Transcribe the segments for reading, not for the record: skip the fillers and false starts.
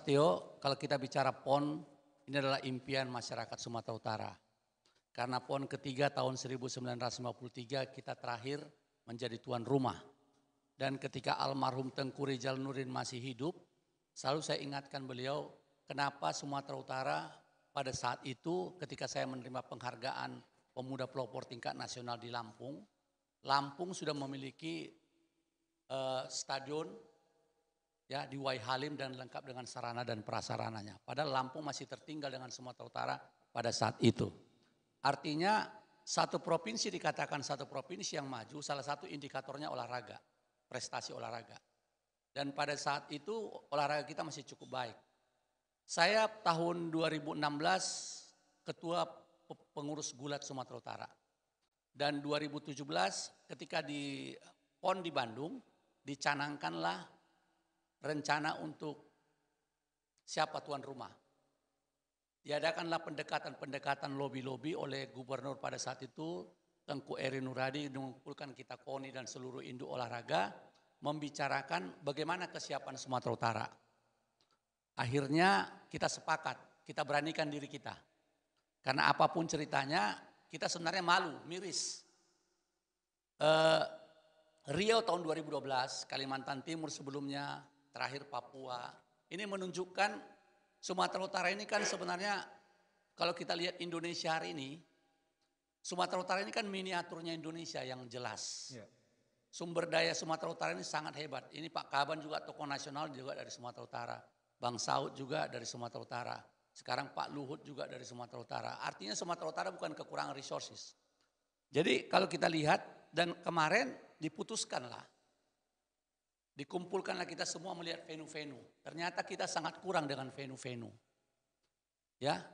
Tio, kalau kita bicara PON, ini adalah impian masyarakat Sumatera Utara. Karena PON ketiga tahun 1953 kita terakhir menjadi tuan rumah. Dan ketika almarhum Tengku Rizal Nurdin masih hidup, selalu saya ingatkan beliau, kenapa Sumatera Utara pada saat itu ketika saya menerima penghargaan pemuda pelopor tingkat nasional di Lampung, Lampung sudah memiliki stadion ya di Wai Halim dan lengkap dengan sarana dan prasarananya. Padahal Lampung masih tertinggal dengan Sumatera Utara pada saat itu. Artinya satu provinsi dikatakan satu provinsi yang maju, salah satu indikatornya olahraga, prestasi olahraga. Dan pada saat itu olahraga kita masih cukup baik. Saya tahun 2016 ketua pengurus gulat Sumatera Utara. Dan 2017 ketika di PON di Bandung dicanangkanlah rencana untuk siapa tuan rumah. Diadakanlah pendekatan-pendekatan lobi-lobi oleh gubernur pada saat itu, Tengku Eri Nuradi, mengumpulkan kita KONI dan seluruh induk olahraga, membicarakan bagaimana kesiapan Sumatera Utara. Akhirnya kita sepakat, kita beranikan diri kita. Karena apapun ceritanya, kita sebenarnya malu, miris. Riau tahun 2012, Kalimantan Timur sebelumnya, terakhir Papua. Ini menunjukkan Sumatera Utara ini kan sebenarnya kalau kita lihat Indonesia hari ini, Sumatera Utara ini kan miniaturnya Indonesia yang jelas. Ya. Sumber daya Sumatera Utara ini sangat hebat. Ini Pak Kaban juga tokoh nasional juga dari Sumatera Utara. Bang Saud juga dari Sumatera Utara. Sekarang Pak Luhut juga dari Sumatera Utara. Artinya Sumatera Utara bukan kekurangan resources. Jadi kalau kita lihat dan kemarin diputuskanlah. Dikumpulkanlah kita semua melihat venue-venue. Ternyata kita sangat kurang dengan venue-venue. Ya,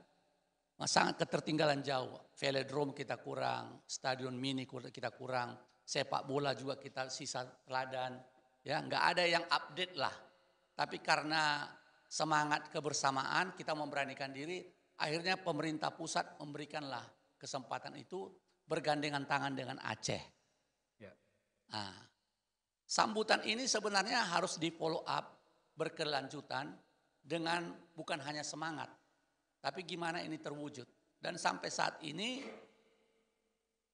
sangat ketertinggalan jauh. Velodrome kita kurang, stadion mini kita kurang, sepak bola juga kita sisa teladan. Ya, nggak ada yang update lah. Tapi karena semangat kebersamaan kita memberanikan diri, akhirnya pemerintah pusat memberikanlah kesempatan itu bergandengan tangan dengan Aceh. Ya. Nah, sambutan ini sebenarnya harus di follow up berkelanjutan dengan bukan hanya semangat, tapi gimana ini terwujud. Dan sampai saat ini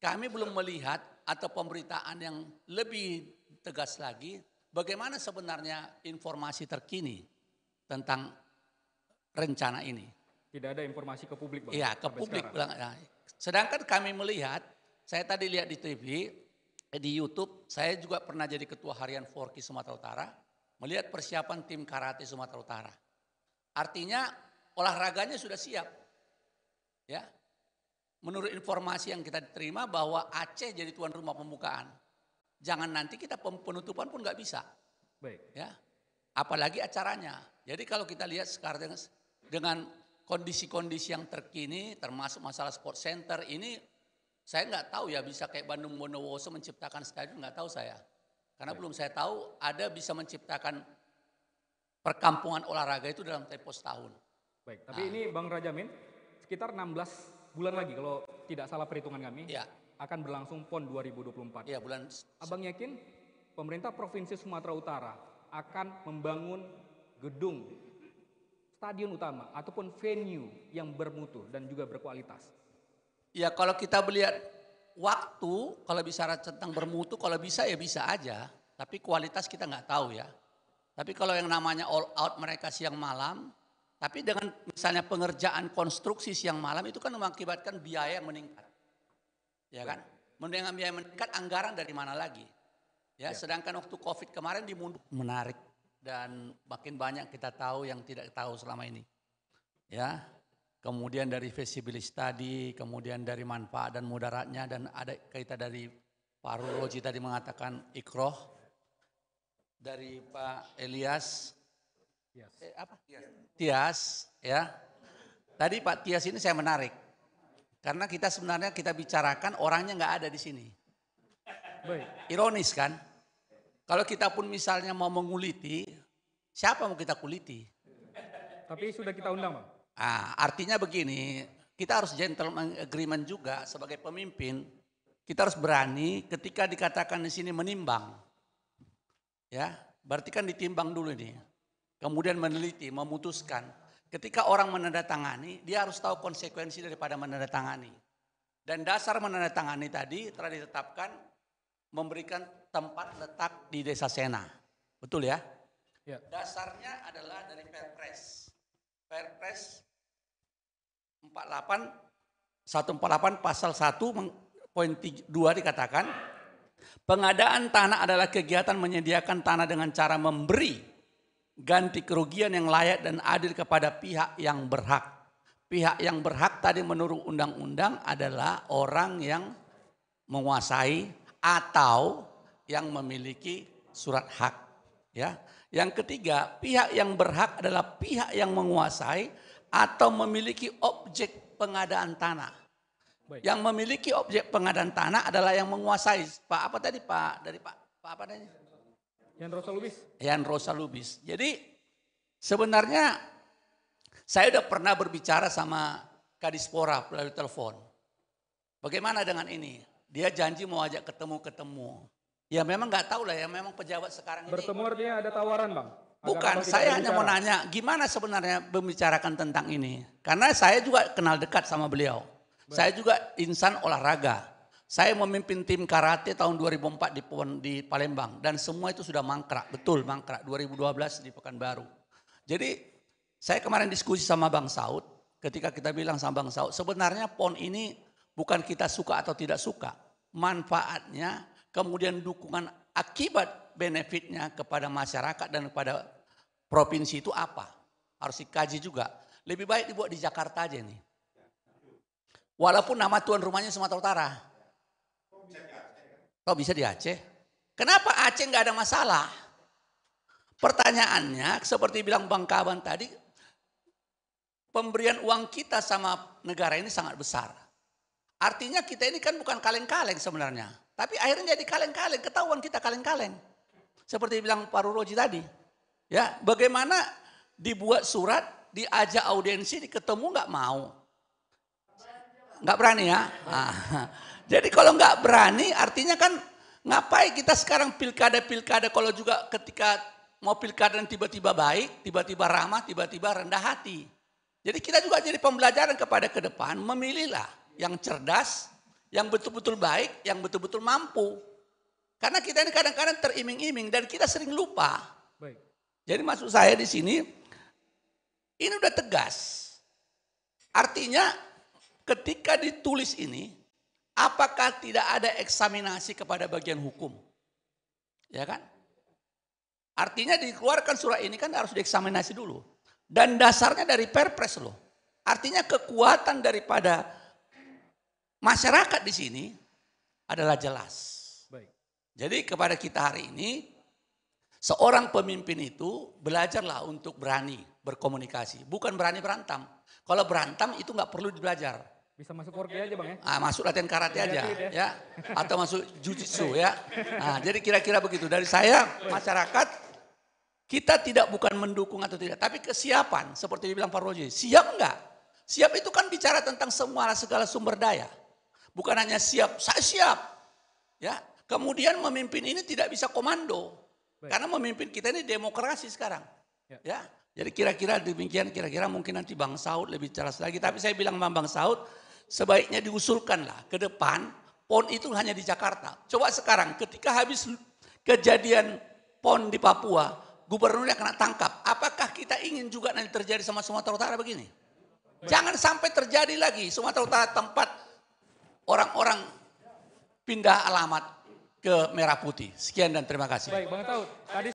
kami belum melihat atau pemberitaan yang lebih tegas lagi bagaimana sebenarnya informasi terkini tentang rencana ini. Tidak ada informasi ke publik, Bang? Iya, ke publik. Sedangkan kami melihat, saya tadi lihat di TV, di YouTube, saya juga pernah jadi ketua harian Forki Sumatera Utara, melihat persiapan tim karate Sumatera Utara. Artinya olahraganya sudah siap. Ya. Menurut informasi yang kita terima bahwa Aceh jadi tuan rumah pembukaan. Jangan nanti kita penutupan pun nggak bisa. Baik. Ya. Apalagi acaranya. Jadi kalau kita lihat sekarang dengan kondisi-kondisi yang terkini, termasuk masalah sport center ini, saya nggak tahu ya bisa kayak Bandung Bondowoso menciptakan stadion, nggak tahu saya. Karena belum saya tahu ada bisa menciptakan perkampungan olahraga itu dalam tempo setahun. Baik, tapi ini Bang Rajamin, sekitar 16 bulan lagi kalau tidak salah perhitungan kami, ya, akan berlangsung PON 2024. Ya, bulan. Abang yakin pemerintah Provinsi Sumatera Utara akan membangun gedung stadion utama ataupun venue yang bermutu dan juga berkualitas? Ya kalau kita melihat waktu, kalau bicara tentang bermutu, kalau bisa ya bisa aja. Tapi kualitas kita nggak tahu ya. Tapi kalau yang namanya all out mereka siang malam, tapi dengan misalnya pengerjaan konstruksi siang malam itu kan mengakibatkan biaya yang meningkat. Ya kan? Dengan biaya meningkat anggaran dari mana lagi? Ya, sedangkan waktu Covid kemarin dimundur. Menarik dan makin banyak kita tahu yang tidak tahu selama ini. Ya. Kemudian dari feasibility study, kemudian dari manfaat dan mudaratnya, dan ada kaitan dari Pak Ruroji tadi mengatakan ikroh, dari Pak Elias, Tias, ya. Tadi Pak Tias ini saya menarik, karena kita sebenarnya kita bicarakan orangnya nggak ada di sini. Baik. Ironis kan? Kalau kita pun misalnya mau menguliti, siapa mau kita kuliti? Tapi sudah kita undang, Bang. Artinya begini, kita harus gentleman agreement juga sebagai pemimpin. Kita harus berani ketika dikatakan di sini menimbang. Ya, berarti kan ditimbang dulu ini. kemudian meneliti, memutuskan. Ketika orang menandatangani, dia harus tahu konsekuensi daripada menandatangani. Dan dasar menandatangani tadi telah ditetapkan memberikan tempat letak di Desa Sena. Betul ya? Ya. Dasarnya adalah dari Perpres. Perpres 148 pasal 1 poin 2 dikatakan, pengadaan tanah adalah kegiatan menyediakan tanah dengan cara memberi ganti kerugian yang layak dan adil kepada pihak yang berhak. Pihak yang berhak tadi menurut undang-undang adalah orang yang menguasai atau yang memiliki surat hak. Ya. Yang ketiga, pihak yang berhak adalah pihak yang menguasai atau memiliki objek pengadaan tanah. Baik. Yang memiliki objek pengadaan tanah adalah yang menguasai. Pak apa tadi Pak? Dari Pak apa tadi? Yan Rosa Lubis. Yan Rosa Lubis. Jadi sebenarnya saya sudah pernah berbicara sama Kadispora melalui telepon. Bagaimana dengan ini? Dia janji mau ajak ketemu. Ya memang nggak tahu lah ya, memang pejabat sekarang Bertemu ini. artinya ada tawaran Bang? Bukan, saya hanya mau nanya gimana sebenarnya membicarakan tentang ini. Karena saya juga kenal dekat sama beliau. Saya juga insan olahraga. Saya memimpin tim karate tahun 2004 di Palembang. Dan semua itu sudah mangkrak, betul mangkrak. 2012 di Pekanbaru. Jadi saya kemarin diskusi sama Bang Saud. Ketika kita bilang sama Bang Saud, sebenarnya PON ini bukan kita suka atau tidak suka. Manfaatnya, kemudian dukungan akibat benefitnya kepada masyarakat dan kepada provinsi itu apa? Harus dikaji juga. Lebih baik dibuat di Jakarta aja nih. Walaupun nama tuan rumahnya Sumatera Utara. Oh bisa di Aceh. Kenapa Aceh nggak ada masalah? Pertanyaannya seperti bilang Bang Kaban tadi, pemberian uang kita sama negara ini sangat besar. Artinya kita ini kan bukan kaleng-kaleng sebenarnya. Tapi akhirnya jadi kaleng-kaleng, ketahuan kita kaleng-kaleng. Seperti bilang Pak Ruroji tadi. Ya, bagaimana dibuat surat, diajak audiensi, ketemu nggak mau. Nggak berani ya. Nah, jadi kalau nggak berani artinya kan ngapain kita sekarang pilkada kalau juga ketika mau pilkada tiba-tiba baik, tiba-tiba ramah, tiba-tiba rendah hati. Jadi kita juga jadi pembelajaran kepada ke depan, memilihlah yang cerdas, yang betul-betul baik, yang betul-betul mampu. Karena kita ini kadang-kadang teriming-iming dan kita sering lupa. Baik. Jadi maksud saya di sini, ini udah tegas. Artinya ketika ditulis ini, apakah tidak ada eksaminasi kepada bagian hukum? Ya kan? Artinya dikeluarkan surat ini kan harus dieksaminasi dulu. Dan dasarnya dari Perpres loh. Artinya kekuatan daripada masyarakat di sini adalah jelas. Baik. Jadi kepada kita hari ini, seorang pemimpin itu belajarlah untuk berani berkomunikasi. Bukan berani berantem. Kalau berantem itu nggak perlu belajar. Bisa masuk Korke aja Bang ya? Masuk latihan karate aja ya. Atau masuk jujitsu ya. Nah, jadi kira-kira begitu. Dari saya masyarakat kita tidak bukan mendukung atau tidak. Tapi kesiapan seperti dibilang Pak Roji. Siap enggak? Siap itu kan bicara tentang semua segala sumber daya. Bukan hanya siap, saya siap. Ya, kemudian memimpin ini tidak bisa komando. Baik. Karena memimpin kita ini demokrasi sekarang. Ya. Jadi kira-kira demikian, kira-kira mungkin nanti Bang Saud lebih jelas lagi. Tapi saya bilang sama Bang Saud, sebaiknya diusulkanlah ke depan PON itu hanya di Jakarta. Coba sekarang ketika habis kejadian PON di Papua, gubernurnya kena tangkap. Apakah kita ingin juga nanti terjadi sama Sumatera Utara begini? Baik. Jangan sampai terjadi lagi Sumatera Utara tempat orang-orang pindah alamat ke Merah Putih. Sekian dan terima kasih. Baik, Bang Saud. Tadi